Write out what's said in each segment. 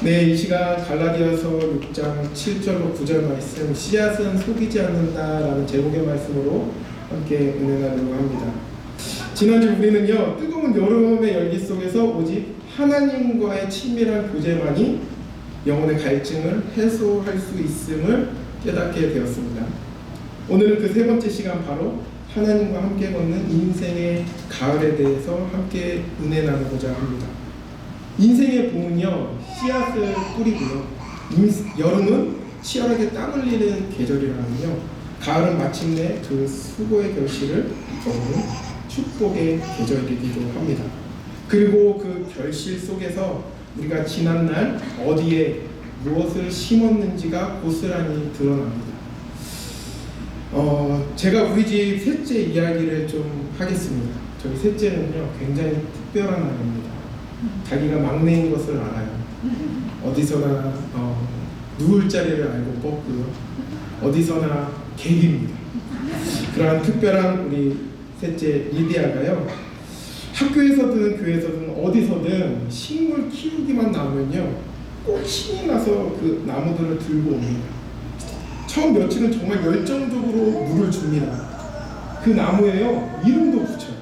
네, 이 시간 갈라디아서 6장 7절로 9절 말씀, 씨앗은 속이지 않는다라는 제목의 말씀으로 함께 은혜 나누려고 합니다. 지난주 우리는요, 뜨거운 여름의 열기 속에서 오직 하나님과의 친밀한 교제만이 영혼의 갈증을 해소할 수 있음을 깨닫게 되었습니다. 오늘은 그 세 번째 시간, 바로 하나님과 함께 걷는 인생의 가을에 대해서 함께 은혜 나누고자 합니다. 인생의 봄은요, 씨앗을 뿌리고요, 여름은 치열하게 땀 흘리는 계절이라면요, 가을은 마침내 그 수고의 결실을 거두는 축복의 계절이기도 합니다. 그리고 그 결실 속에서 우리가 지난날 어디에 무엇을 심었는지가 고스란히 드러납니다. 제가 우리 집 셋째 이야기를 좀 하겠습니다. 저희 셋째는요, 굉장히 특별한 아이입니다. 자기가 막내인 것을 알아요. 어디서나 누울 자리를 알고 뻗고요, 어디서나 개입니다. 그러한 특별한 우리 셋째 리디아가요, 학교에서든 교회에서든 어디서든 식물 키우기만 나오면요, 꼭 신이 나서 그 나무들을 들고 옵니다. 처음 며칠은 정말 열정적으로 물을 줍니다. 그 나무에요, 이름도 붙여요.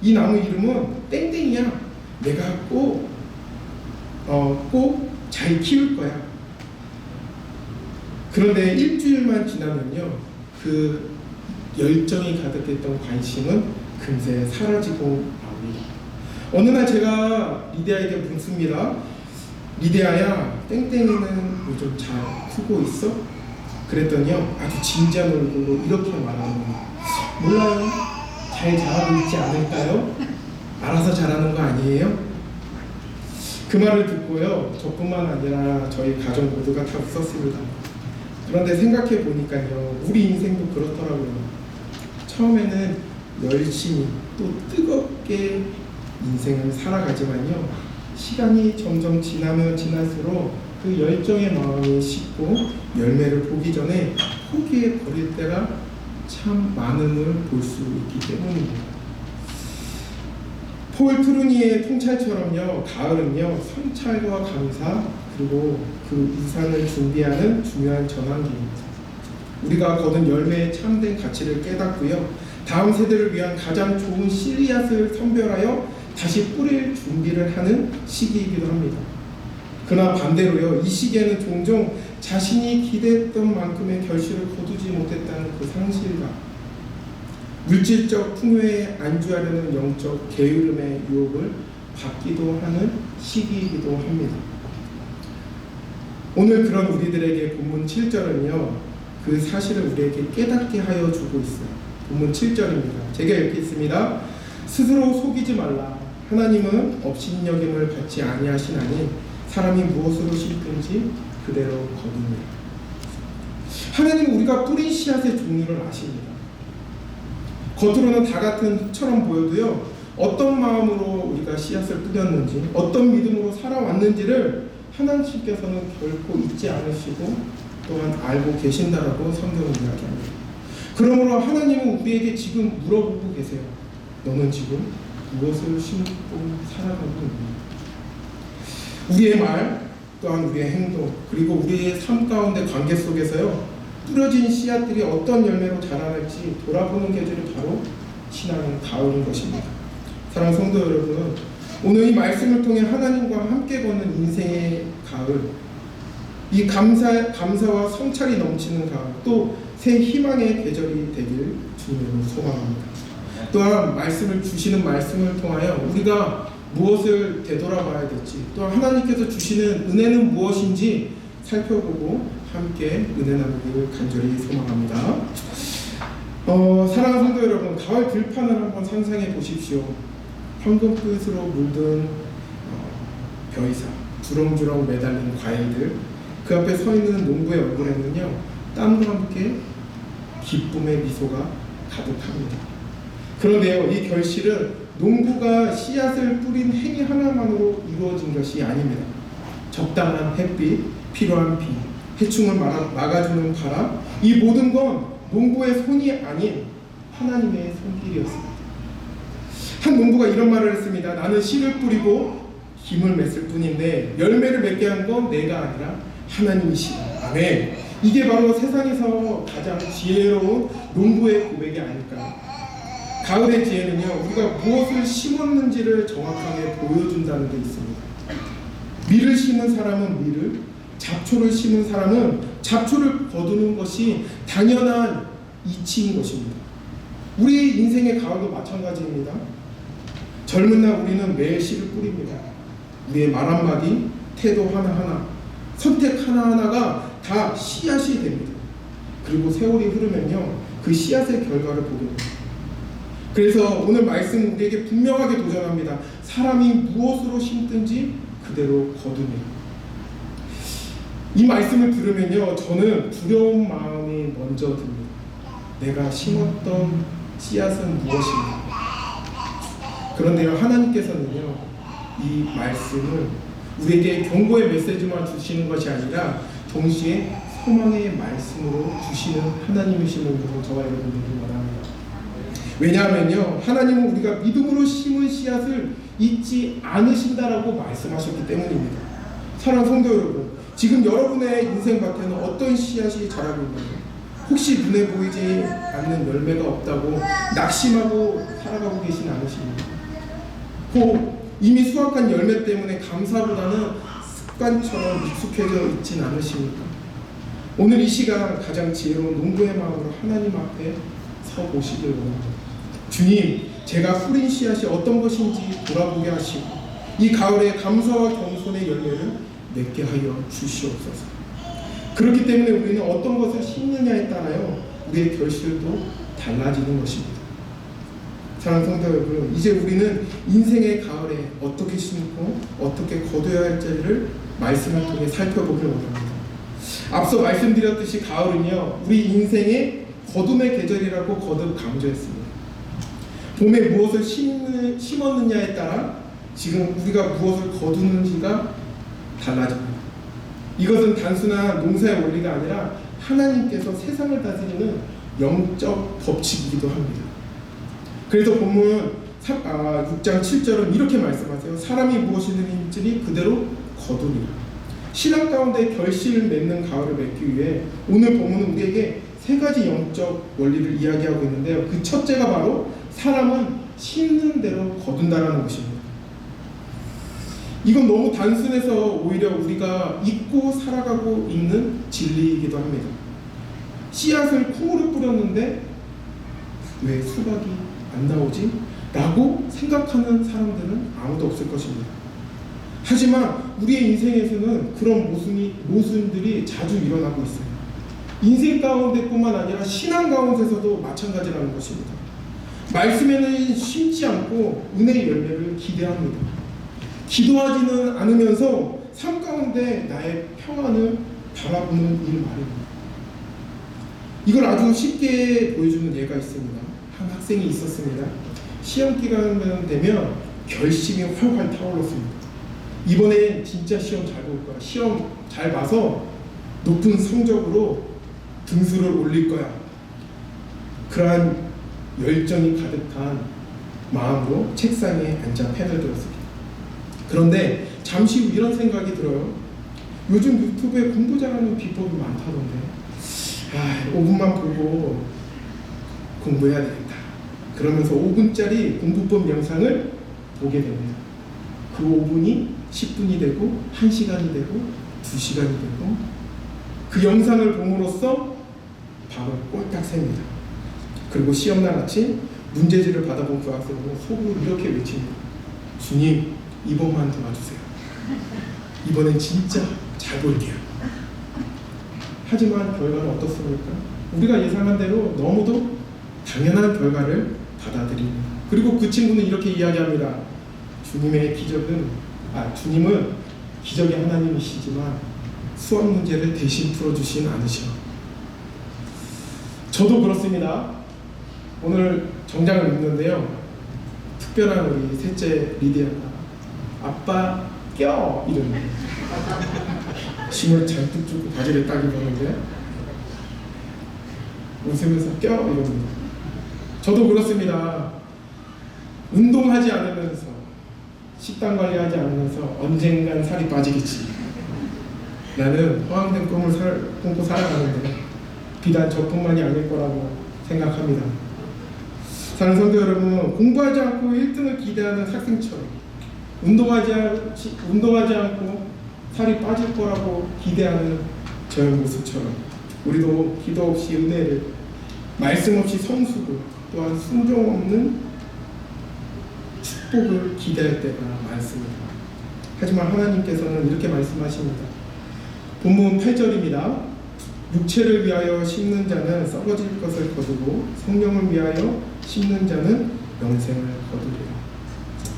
이 나무 이름은 땡땡이야. 내가 꼭 잘 키울 거야. 그런데 일주일만 지나면요, 그 열정이 가득했던 관심은 금세 사라지고 맙니다. 어느 날 제가 리디아에게 묻습니다. 리디아야, 땡땡이는 요즘 잘 크고 있어? 그랬더니요, 아주 진지한 얼굴로 이렇게 말합니다. 몰라요. 잘 자라고 있지 않을까요? 알아서 자라는 거 아니에요? 그 말을 듣고요, 저뿐만 아니라 저희 가족 모두가 다 웃었습니다. 그런데 생각해 보니까요, 우리 인생도 그렇더라고요. 처음에는 열심히 또 뜨겁게 인생을 살아가지만요, 시간이 점점 지나면 지날수록 그 열정의 마음이 식고 열매를 보기 전에 포기해 버릴 때가 참 많음을 볼 수 있기 때문입니다. 폴 트루니의 통찰처럼요, 가을은요, 성찰과 감사, 그리고 그 이산을 준비하는 중요한 전환기입니다. 우리가 거둔 열매의 참된 가치를 깨닫고요, 다음 세대를 위한 가장 좋은 씨앗을 선별하여 다시 뿌릴 준비를 하는 시기이기도 합니다. 그러나 반대로요, 이 시기에는 종종 자신이 기대했던 만큼의 결실을 거두지 못했다는 그 상실감, 물질적 풍요에 안주하려는 영적 게으름의 유혹을 받기도 하는 시기이기도 합니다. 오늘 그런 우리들에게 본문 7절은요, 그 사실을 우리에게 깨닫게 하여 주고 있어요. 본문 7절입니다. 제가 읽겠습니다. 스스로 속이지 말라. 하나님은 업신여김을 받지 아니하시나니 사람이 무엇으로 심든지 그대로 거두니라. 하나님은 우리가 뿌린 씨앗의 종류를 아십니다. 겉으로는 다 같은 흙처럼 보여도요, 어떤 마음으로 우리가 씨앗을 뿌렸는지, 어떤 믿음으로 살아왔는지를 하나님께서는 결코 잊지 않으시고 또한 알고 계신다라고 성경은 이야기합니다. 그러므로 하나님은 우리에게 지금 물어보고 계세요. 너는 지금 무엇을 심고 살아가고 있니? 우리의 말, 또한 우리의 행동, 그리고 우리의 삶 가운데 관계 속에서요, 뿌려진 씨앗들이 어떤 열매로 자라날지 돌아보는 계절이 바로 신앙의 가을인 것입니다. 사랑하는 성도 여러분, 오늘 이 말씀을 통해 하나님과 함께 걷는 인생의 가을, 이 감사와 성찰이 넘치는 가을, 또 새 희망의 계절이 되길 주님으로 소망합니다. 또한 말씀을 주시는 말씀을 통하여 우리가 무엇을 되돌아봐야 될지, 또한 하나님께서 주시는 은혜는 무엇인지 살펴보고 함께 은혜 나누기를 간절히 소망합니다. 사랑하는 성도 여러분, 가을 들판을 한번 상상해 보십시오. 황금빛으로 물든 벼이사, 주렁주렁 매달린 과일들, 그 앞에 서 있는 농부의 얼굴에는요, 땀과 함께 기쁨의 미소가 가득합니다. 그런데요, 이 결실은 농부가 씨앗을 뿌린 행위 하나만으로 이루어진 것이 아닙니다. 적당한 햇빛, 필요한 비, 해충을 막아주는 바람, 이 모든 건 농부의 손이 아닌 하나님의 손길이었습니다. 한 농부가 이런 말을 했습니다. 나는 씨를 뿌리고 김을 맺을 뿐인데 열매를 맺게 한 건 내가 아니라 하나님이시다. 아멘. 이게 바로 세상에서 가장 지혜로운 농부의 고백이 아닐까요? 가을의 지혜는요, 우리가 무엇을 심었는지를 정확하게 보여준다는 데 있습니다. 밀을 심은 사람은 밀을, 잡초를 심은 사람은 잡초를 거두는 것이 당연한 이치인 것입니다. 우리 인생의 가을도 마찬가지입니다. 젊은 날 우리는 매일 씨를 뿌립니다. 우리의 말 한마디, 태도 하나하나, 선택 하나하나가 다 씨앗이 됩니다. 그리고 세월이 흐르면요, 그 씨앗의 결과를 보게 됩니다. 그래서 오늘 말씀은 우리에게 분명하게 도전합니다. 사람이 무엇으로 심든지 그대로 거두니라. 이 말씀을 들으면요, 저는 두려운 마음이 먼저 듭니다. 내가 심었던 씨앗은 무엇인가? 그런데요, 하나님께서는요, 이 말씀을 우리에게 경고의 메시지만 주시는 것이 아니라 동시에 소망의 말씀으로 주시는 하나님이시는 것을 저와 여러분들이 원합니다. 왜냐하면요, 하나님은 우리가 믿음으로 심은 씨앗을 잊지 않으신다라고 말씀하셨기 때문입니다. 사랑하는 성도 여러분, 지금 여러분의 인생 밭에는 어떤 씨앗이 자라고 있나요? 혹시 눈에 보이지 않는 열매가 없다고 낙심하고 살아가고 계시지 않으십니까? 혹 이미 수확한 열매 때문에 감사보다는 습관처럼 익숙해져 있진 않으십니까? 오늘 이 시간 가장 지혜로운 농부의 마음으로 하나님 앞에 서 보시길 원합니다. 주님, 제가 뿌린 씨앗이 어떤 것인지 돌아보게 하시고 이 가을에 감사와 겸손의 열매를 맺게 하여 주시옵소서. 그렇기 때문에 우리는 어떤 것을 심느냐에 따라요, 우리의 결실도 달라지는 것입니다. 사랑하는 성도 여러분, 이제 우리는 인생의 가을에 어떻게 심고 어떻게 거둬야 할지를 말씀을 통해 살펴보길 원합니다. 앞서 말씀드렸듯이 가을은요, 우리 인생의 거둠의 계절이라고 거듭 강조했습니다. 봄에 무엇을 심었느냐에 따라 지금 우리가 무엇을 거두는지가 달라집니다. 이것은 단순한 농사의 원리가 아니라 하나님께서 세상을 다스리는 영적 법칙이기도 합니다. 그래서 본문 6장 7절은 이렇게 말씀하세요. 사람이 무엇이든지 그대로 거두리라. 신앙 가운데 결실을 맺는 가을을 맺기 위해 오늘 본문은 우리에게 세 가지 영적 원리를 이야기하고 있는데요. 그 첫째가 바로 사람은 심는 대로 거둔다라는 것입니다. 이건 너무 단순해서 오히려 우리가 잊고 살아가고 있는 진리이기도 합니다. 씨앗을 콩으로 뿌렸는데 왜 수박이 안 나오지? 라고 생각하는 사람들은 아무도 없을 것입니다. 하지만 우리의 인생에서는 그런 모순들이 자주 일어나고 있어요. 인생 가운데뿐만 아니라 신앙 가운데서도 마찬가지라는 것입니다. 말씀에는 심지 않고 은혜의 열매를 기대합니다. 기도하지는 않으면서 삶 가운데 나의 평안을 바라보는 일 말입니다. 이걸 아주 쉽게 보여주는 예가 있습니다. 한 학생이 있었습니다. 시험 기간 되면 결심이 활활 타올랐습니다. 이번엔 진짜 시험 잘 볼 거야. 시험 잘 봐서 높은 성적으로 등수를 올릴 거야. 그러한 열정이 가득한 마음으로 책상에 앉아 펜을 들었습니다. 그런데 잠시 후 이런 생각이 들어요. 요즘 유튜브에 공부 잘하는 비법이 많다던데 5분만 보고 공부해야 되겠다. 그러면서 5분짜리 공부법 영상을 보게 됩니다. 그 5분이 10분이 되고 1시간이 되고 2시간이 되고 그 영상을 봄으로써 밤을 꼴딱 셉니다. 그리고 시험날 아침 문제지를 받아본 그 학생은 속으로 이렇게 외칩니다. 주님, 이번만 도와주세요. 이번엔 진짜 잘 볼게요. 하지만 결과는 어떻습니까? 우리가 예상한 대로 너무도 당연한 결과를 받아들입니다. 그리고 그 친구는 이렇게 이야기합니다. 주님은 기적의 하나님이시지만 수학 문제를 대신 풀어주진 않으셔. 저도 그렇습니다. 오늘 정장을 입는데요. 특별한 우리 셋째 리디아가 아빠 껴! 이러는 짐을 잔뜩 주고 바지를 딱 입었는데 웃으면서 껴! 이럽니다. 저도 그렇습니다. 운동하지 않으면서 식단 관리하지 않으면서 언젠간 살이 빠지겠지. 나는 허황된 꿈을 꿈고 살아가는데 비단 저뿐만이 아닐 거라고 생각합니다. 사랑하는 성도 여러분, 공부하지 않고 1등을 기대하는 학생처럼 운동하지 않고 살이 빠질 거라고 기대하는 저의 모습처럼 우리도 기도 없이 은혜를, 말씀 없이 성수를, 또한 순종 없는 축복을 기대할 때가 많습니다. 하지만 하나님께서는 이렇게 말씀하십니다. 본문 8절입니다. 육체를 위하여 심는 자는 썩어질 것을 거두고 성령을 위하여 심는 자는 영생을 거두리라.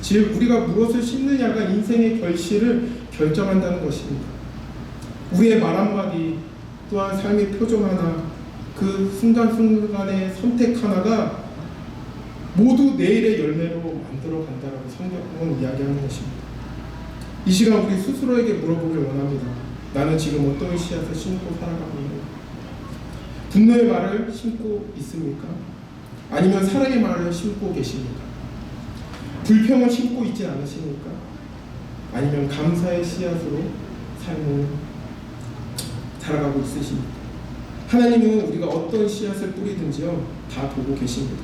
즉 우리가 무엇을 심느냐가 인생의 결실을 결정한다는 것입니다. 우리의 말 한마디, 또한 삶의 표정 하나, 그 순간순간의 선택 하나가 모두 내일의 열매로 만들어 간다라고 성경은 이야기하는 것입니다. 이 시간 우리 스스로에게 물어보길 원합니다. 나는 지금 어떤 씨앗을 심고 살아가고 있는가? 분노의 말을 심고 있습니까? 아니면 사랑의 말을 심고 계십니까? 불평을 심고 있지 않으십니까? 아니면 감사의 씨앗으로 삶을 살아가고 있으십니까? 하나님은 우리가 어떤 씨앗을 뿌리든지요 다 보고 계십니다.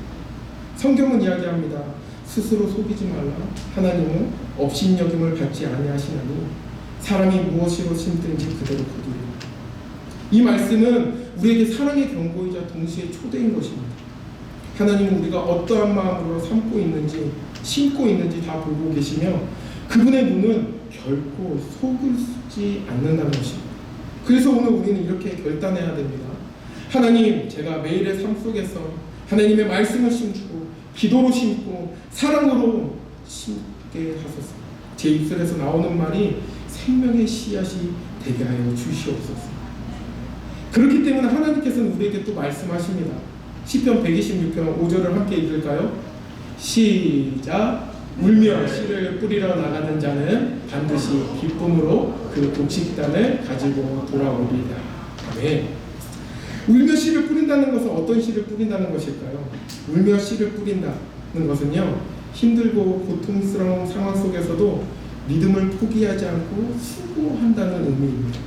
성경은 이야기합니다. 스스로 속이지 말라. 하나님은 업신여김을 받지 아니하시나니 사람이 무엇으로 심든지 그대로 거두리라. 이 말씀은 우리에게 사랑의 경고이자 동시에 초대인 것입니다. 하나님은 우리가 어떠한 마음으로 삼고 있는지 심고 있는지 다 보고 계시며 그분의 눈은 결코 속지 않는다는 것입니다. 그래서 오늘 우리는 이렇게 결단해야 됩니다. 하나님, 제가 매일의 삶 속에서 하나님의 말씀을 심고 기도로 심고 사랑으로 심게 하소서. 제 입술에서 나오는 말이 생명의 씨앗이 되게 하여 주시옵소서. 그렇기 때문에 하나님께서는 우리에게 또 말씀하십니다. 시편 126편 5절을 함께 읽을까요? 시작. 울며 씨를 뿌리러 나가는 자는 반드시 기쁨으로 그 곡식단을 가지고 돌아오리라. 아멘. 울며 씨를 뿌린다는 것은 어떤 씨를 뿌린다는 것일까요? 울며 씨를 뿌린다는 것은요, 힘들고 고통스러운 상황 속에서도 믿음을 포기하지 않고 수고한다는 의미입니다.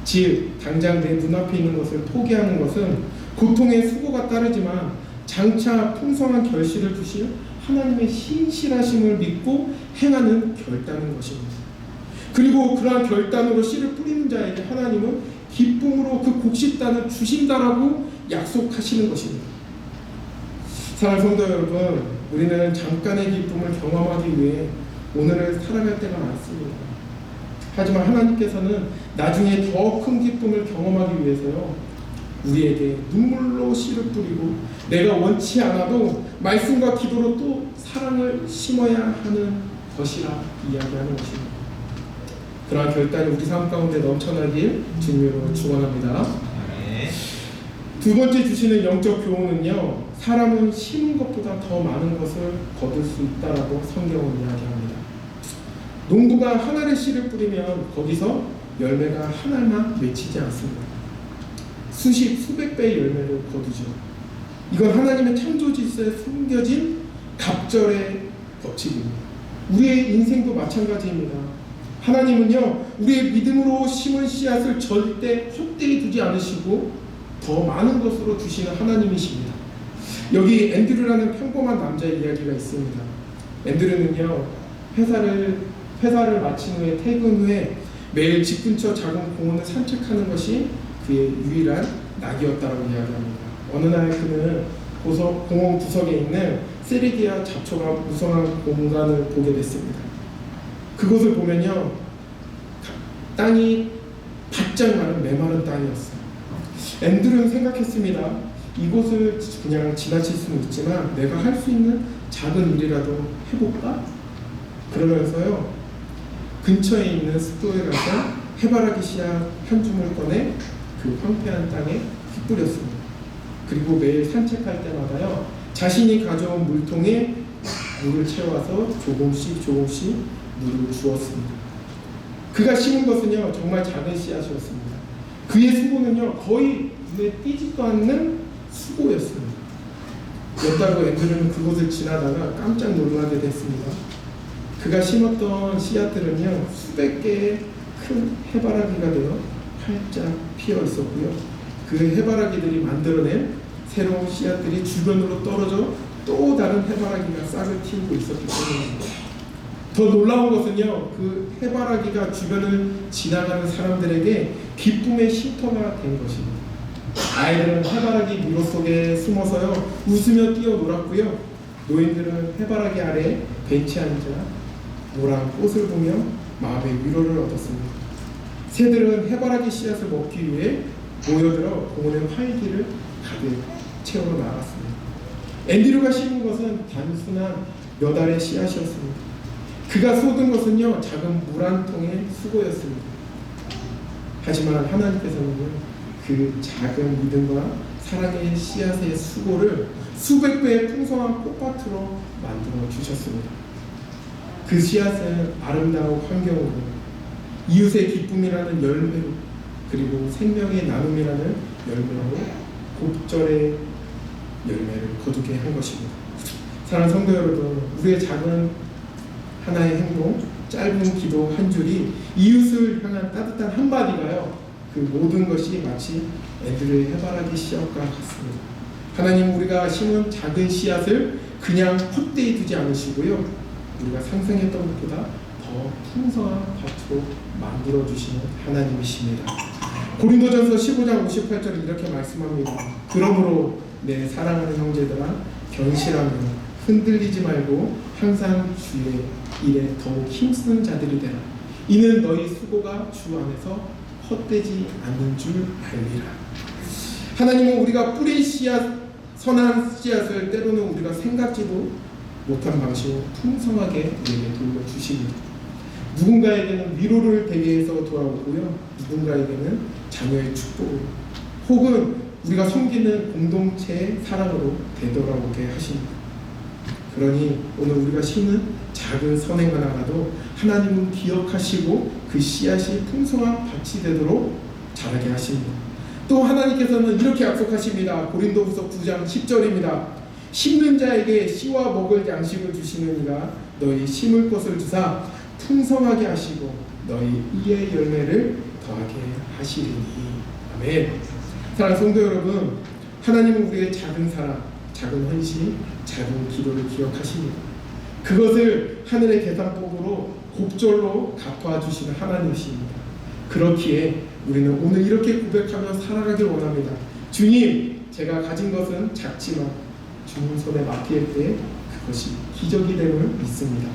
즉 당장 내 눈앞에 있는 것을 포기하는 것은 고통의 수고가 따르지만 장차 풍성한 결실을 주실 하나님의 신실하심을 믿고 행하는 결단인 것입니다. 그리고 그러한 결단으로 씨를 뿌리는 자에게 하나님은 기쁨으로 그 곡식단을 주신다라고 약속하시는 것입니다. 사랑하는 성도 여러분, 우리는 잠깐의 기쁨을 경험하기 위해 오늘을 살아갈 때가 많습니다. 하지만 하나님께서는 나중에 더 큰 기쁨을 경험하기 위해서요, 우리에게 눈물로 씨를 뿌리고 내가 원치 않아도 말씀과 기도로 또 사랑을 심어야 하는 것이라 이야기하는 것입니다. 그러한 결단이 우리 삶 가운데 넘쳐나길 주님으로 축원합니다. 두 번째 주시는 영적 교훈은요, 사람은 심은 것보다 더 많은 것을 거둘 수 있다라고 성경은 이야기합니다. 농부가 한 알의 씨를 뿌리면 거기서 열매가 한 알만 맺히지 않습니다. 수백 배의 열매를 거두죠. 이건 하나님의 창조 질서에 숨겨진 갑절의 법칙입니다. 우리의 인생도 마찬가지입니다. 하나님은요, 우리의 믿음으로 심은 씨앗을 절대 헛되이 두지 않으시고 더 많은 것으로 주시는 하나님이십니다. 여기 앤드류라는 평범한 남자의 이야기가 있습니다. 앤드류는요, 회사를 마친 후에 퇴근 후에 매일 집 근처 작은 공원을 산책하는 것이 그의 유일한 낙이었다고 이야기합니다. 어느 날 그는 공원 구석에 있는 쓰레기와 잡초가 무성한 공간을 보게 됐습니다. 그곳을 보면요, 땅이 바짝 마른 메마른 땅이었어요. 앤드류는 생각했습니다. 이곳을 그냥 지나칠 수는 있지만 내가 할 수 있는 작은 일이라도 해볼까? 그러면서요, 근처에 있는 습도에 가서 해바라기 씨앗 한 줌을 꺼내 그 황폐한 땅에 흩뿌렸습니다. 그리고 매일 산책할 때마다요, 자신이 가져온 물통에 물을 채워서 조금씩 물을 주었습니다. 그가 심은 것은요, 정말 작은 씨앗이었습니다. 그의 수고는요, 거의 눈에 띄지도 않는 수고였습니다. 몇 달 후 앤드류는 그곳을 지나다가 깜짝 놀라게 됐습니다. 그가 심었던 씨앗들은요 수백 개의 큰 해바라기가 되어 활짝 피어 있었고요. 그 해바라기들이 만들어낸 새로운 씨앗들이 주변으로 떨어져 또 다른 해바라기가 싹을 틔우고 있었기 때문입니다. 더 놀라운 것은요, 그 해바라기가 주변을 지나가는 사람들에게 기쁨의 쉼터가 된 것입니다. 아이들은 해바라기 미로 속에 숨어서요 웃으며 뛰어놀았고요. 노인들은 해바라기 아래 벤치에 앉아 노란 꽃을 보며 마음의 위로를 얻었습니다. 새들은 해바라기 씨앗을 먹기 위해 모여들어 공원의 활기를 가득 채우러 나갔습니다. 앤드류가 심은 것은 단순한 몇 알의 씨앗이었습니다. 그가 쏟은 것은요 작은 물 한 통의 수고였습니다. 하지만 하나님께서는요 그 작은 믿음과 사랑의 씨앗의 수고를 수백 배의 풍성한 꽃밭으로 만들어 주셨습니다. 그 씨앗은 아름다운 환경으로, 이웃의 기쁨이라는 열매로, 그리고 생명의 나눔이라는 열매로 곱절의 열매를 거두게 한 것입니다. 사랑하는 성도 여러분, 우리의 작은 하나의 행동, 짧은 기도 한 줄이 이웃을 향한 따뜻한 한마디가요 그 모든 것이 마치 앤드류의 해바라기 씨앗과 같습니다. 하나님, 우리가 심은 작은 씨앗을 그냥 헛되이 두지 않으시고요, 우리가 상상했던 것보다 더 풍성한 밭으로 만들어주시는 하나님이십니다. 고린도전서 15장 58절에 이렇게 말씀합니다. 그러므로 내 사랑하는 형제들아, 견실하며 흔들리지 말고 항상 주의 일에 더욱 힘쓰는 자들이 되라. 이는 너희 수고가 주 안에서 헛되지 않는 줄 알리라. 하나님은 우리가 뿌린 씨앗, 선한 씨앗을 때로는 우리가 생각지도 못한 방식으로 풍성하게 우리에게 돌려주십니다. 누군가에게는 위로를 되게 해서 돌아오고요, 누군가에게는 자녀의 축복으로, 혹은 우리가 섬기는 공동체의 사랑으로 되돌아오게 하십니다. 그러니 오늘 우리가 심는 작은 선행 하나라도 하나님은 기억하시고 그 씨앗이 풍성한 밭이 되도록 자라게 하십니다. 또 하나님께서는 이렇게 약속하십니다. 고린도후서 9장 10절입니다. 심는 자에게 씨와 먹을 양식을 주시는 이가 너희 심을 것을 주사 풍성하게 하시고 너희 이의 열매를 더하게 하시리니. 아멘. 사랑하는 성도 여러분, 하나님은 우리의 작은 사랑, 작은 헌신, 작은 기도를 기억하십니다. 그것을 하늘의 계산법으로 곱절로 갚아주시는 하나님이십니다. 그렇기에 우리는 오늘 이렇게 고백하며 살아가길 원합니다. 주님, 제가 가진 것은 작지만 주님 손에 맡길 때 그것이 기적이 됨을 믿습니다.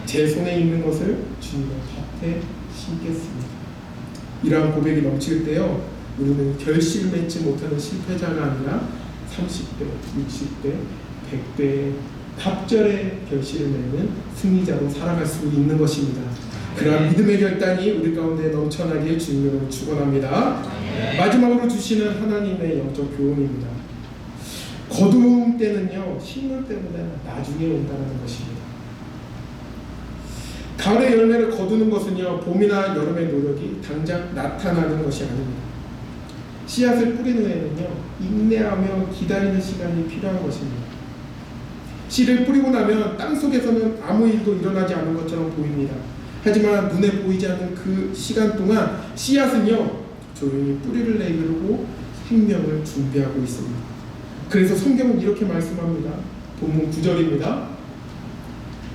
제 손에 있는 것을 주님의 밭에 심겠습니다. 이러한 고백이 넘칠 때요, 우리는 결실을 맺지 못하는 실패자가 아니라 30배, 60배, 100배의 갑절의 결실을 맺는 승리자로 살아갈 수 있는 것입니다. 그러한 믿음의 결단이 우리 가운데 넘쳐나길 주님으로 축원합니다. 마지막으로 주시는 하나님의 영적 교훈입니다. 거두음 때는요, 식물 때보다 나중에 온다는 것입니다. 가을의 열매를 거두는 것은요, 봄이나 여름의 노력이 당장 나타나는 것이 아닙니다. 씨앗을 뿌린 후에는요, 인내하며 기다리는 시간이 필요한 것입니다. 씨를 뿌리고 나면 땅속에서는 아무 일도 일어나지 않은 것처럼 보입니다. 하지만 눈에 보이지 않는 그 시간 동안 씨앗은요, 조용히 뿌리를 내밀고 생명을 준비하고 있습니다. 그래서 성경은 이렇게 말씀합니다. 본문 9절입니다.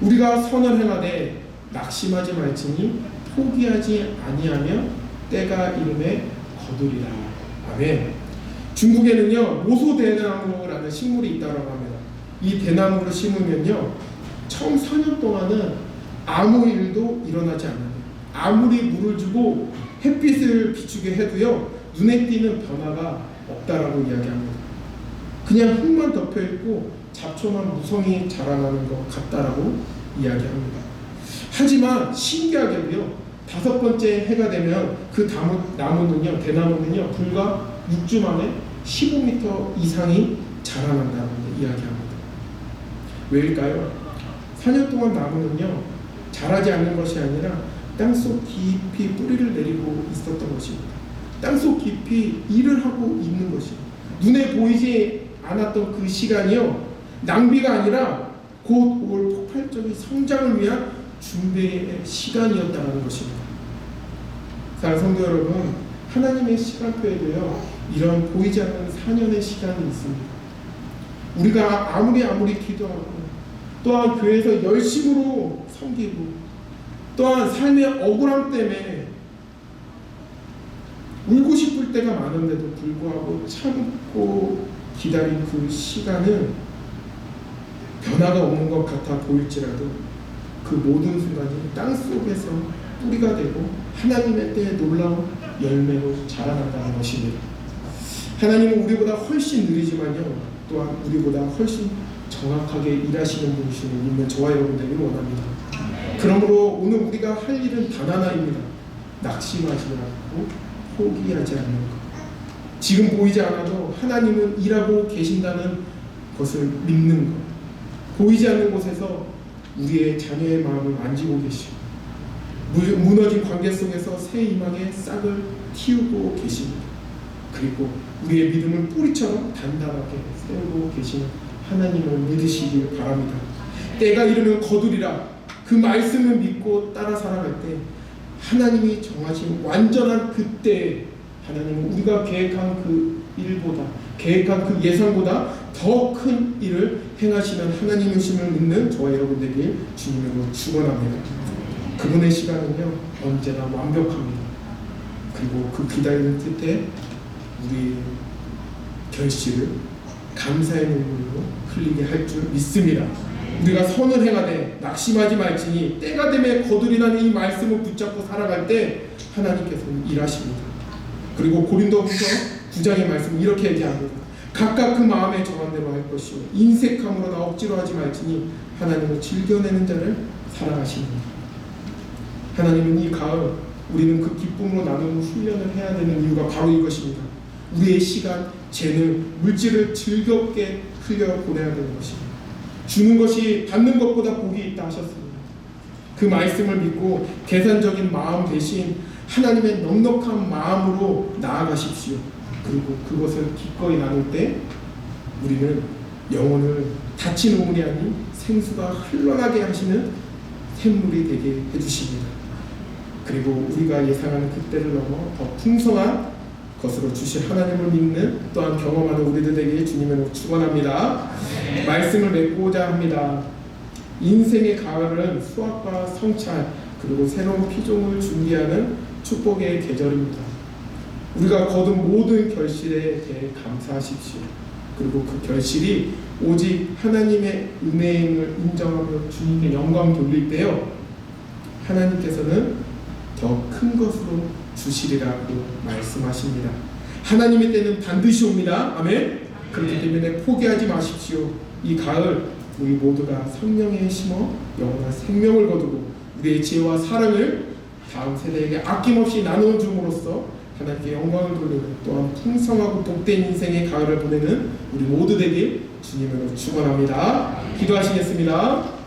우리가 선을 행하되 낙심하지 말지니 포기하지 아니하며 때가 이름에 거두리라. 아멘. 중국에는요, 모소대나무라는 식물이 있다고 합니다. 이 대나무를 심으면요, 처음 4년 동안은 아무 일도 일어나지 않아요. 아무리 물을 주고 햇빛을 비추게 해도요, 눈에 띄는 변화가 없다라고 이야기합니다. 그냥 흙만 덮여 있고 잡초만 무성히 자라나는 것 같다라고 이야기합니다. 하지만 신기하게도요, 5번째 해가 되면 그 나무는요, 대나무는요, 불과 6주 만에 15m 이상이 자라난다고 이야기합니다. 왜일까요? 4년 동안 나무는요, 자라지 않는 것이 아니라 땅속 깊이 뿌리를 내리고 있었던 것입니다. 땅속 깊이 일을 하고 있는 것입니다. 눈에 보이지 않았던 그 시간이요, 낭비가 아니라 곧 올 폭발적인 성장을 위한 준비의 시간이었다는 것입니다. 사랑하는 성도 여러분, 하나님의 시간표에도요 이런 보이지 않는 4년의 시간이 있습니다. 우리가 아무리 기도하고 또한 교회에서 열심으로 섬기고 또한 삶의 억울함 때문에 울고 싶을 때가 많은데도 불구하고 참고 기다린 그 시간은 변화가 없는 것 같아 보일지라도 그 모든 순간이 땅속에서 뿌리가 되고 하나님의 때에 놀라운 열매로 자라난다는 것입니다. 하나님은 우리보다 훨씬 느리지만요 또한 우리보다 훨씬 정확하게 일하시는 분이심을 믿는 저와 여러분들이 원합니다. 그러므로 오늘 우리가 할 일은 단 하나입니다. 낙심하지 않고 포기하지 않는 것. 지금 보이지 않아도 하나님은 일하고 계신다는 것을 믿는 것. 보이지 않는 곳에서 우리의 자녀의 마음을 만지고 계시고 무너진 관계 속에서 새 희망의 싹을 틔우고 계십니다. 그리고 우리의 믿음을 뿌리처럼 단단하게 세우고 계시는 하나님을 믿으시길 바랍니다. 때가 이르면 거두리라. 그 말씀을 믿고 따라 살아갈 때 하나님이 정하신 완전한 그때 하나님은 우리가 계획한 그 일보다 계획한 그 예상보다 더 큰 일을 행하시는 하나님이심을 믿는 저와 여러분들이 주님으로 축원합니다. 그분의 시간은요 언제나 완벽합니다. 그리고 그 기다리는 끝에 우리의 결실을 감사의 눈물로 흘리게 할 줄 믿습니다. 우리가 선을 행하되 낙심하지 말지니 때가 되매 거두리라는 이 말씀을 붙잡고 살아갈 때 하나님께서는 일하십니다. 그리고 고린도후서 9장의 말씀 이렇게 얘기합니다. 각각 그 마음에 정한 대로 할 것이요 인색함으로나 억지로 하지 말지니 하나님은 즐겨내는 자를 사랑하십니다. 하나님은 이 가을 우리는 그 기쁨으로 나누는 훈련을 해야 되는 이유가 바로 이것입니다. 우리의 시간, 재능, 물질을 즐겁게 흘려보내야 되는 것입니다. 주는 것이 받는 것보다 복이 있다 하셨습니다. 그 말씀을 믿고 계산적인 마음 대신 하나님의 넉넉한 마음으로 나아가십시오. 그리고 그것을 기꺼이 나눌 때 우리는 영혼을 닫힌 우물이 아닌 생수가 흘러나게 하시는 샘물이 되게 해주십니다. 그리고 우리가 예상하는 그때를 넘어 더 풍성한 것으로 주실 하나님을 믿는 또한 경험하는 우리들에게 주님을 축원합니다. 말씀을 맺고자 합니다. 인생의 가을은 수확과 성찰 그리고 새로운 피종을 준비하는 축복의 계절입니다. 우리가 거둔 모든 결실에 대해 감사하십시오. 그리고 그 결실이 오직 하나님의 은혜임을 인정하며 주님께 영광 돌릴 때요 하나님께서는 더 큰 것으로 주시리라고 말씀하십니다. 하나님의 때는 반드시 옵니다. 아멘. 그렇기 때문에 포기하지 마십시오. 이 가을 우리 모두가 성령에 심어 영원한 생명을 거두고 우리의 지혜와 사랑을 다음 세대에게 아낌없이 나누어 줌으로써 하나님께 영광을 돌리는 또한 풍성하고 복된 인생의 가을을 보내는 우리 모두 되길 주님으로 축원합니다. 기도하시겠습니다.